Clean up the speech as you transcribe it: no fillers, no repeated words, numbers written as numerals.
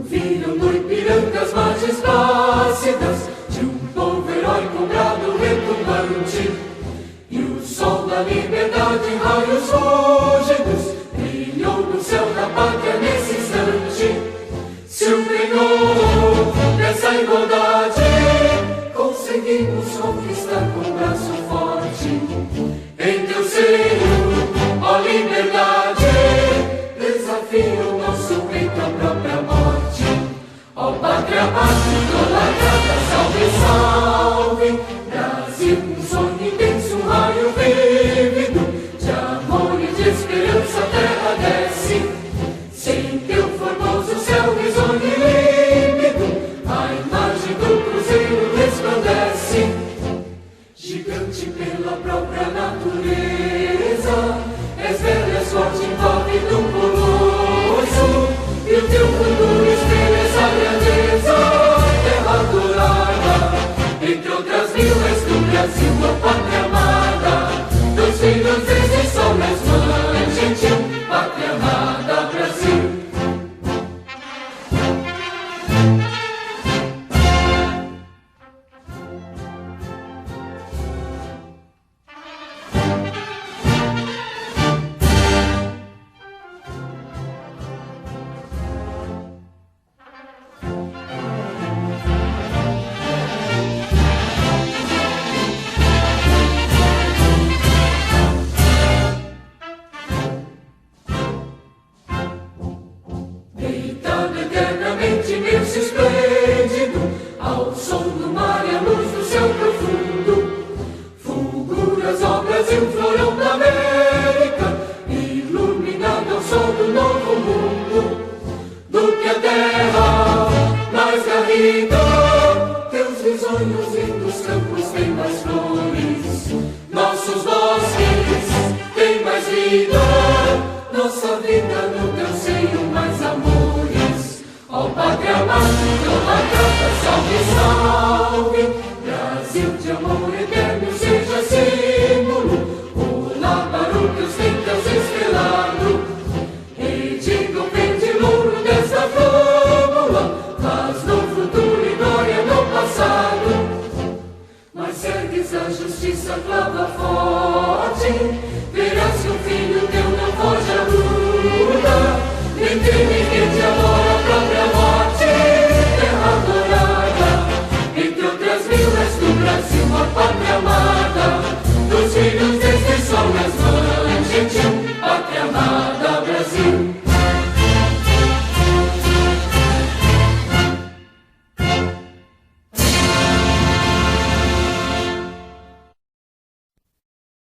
Viram do Ipiranga as margens plácidas de um povo heróico, um brado retumbante, e o sol da liberdade em raios fúlgidos brilhou no céu da pátria nesse instante. Se o penhor dessa igualdade conseguimos conquistar com o braço forte, em teu seio, ó liberdade, desafia o nosso peito à própria morte. Ó pátria amada, idolatrada, salve, salve, Brasil, um sonho intenso, um raio vívido de amor e de esperança, a terra desce, sem teu formoso céu risonho e límpido, a imagem do cruzeiro resplandece, gigante pela própria natureza, és velho, és forte, envolve num colosso, e o teu futuro espelha essa grandeza, terra adorada, entre outras mil és do Brasil, a pátria amada, dois filhos desse sol, és mãe gentil, pátria amada, Brasil. Deitado eternamente imenso e esplêndido, ao som do mar e à luz do céu profundo, fulgura ó Brasil, florão da América, iluminado ao sol do novo mundo, do que a terra mais garrida, teus risonhos lindos campos têm mais flores, nossos bosques têm mais vida, nossa vida no teu seio mais amores. Ó pátria amada, idolatrada, salve, salve, Brasil de amor eterno seja símbolo, olá para o teus templos estrelado, rediga o verde louro desta flâmula, paz no futuro e glória no passado. Mas ergues a justiça, clava forte, verás que o filho teu não foge à luta, nem teme que te adora a própria morte, terra adorada, entre outras mil és do Brasil, a pátria amada.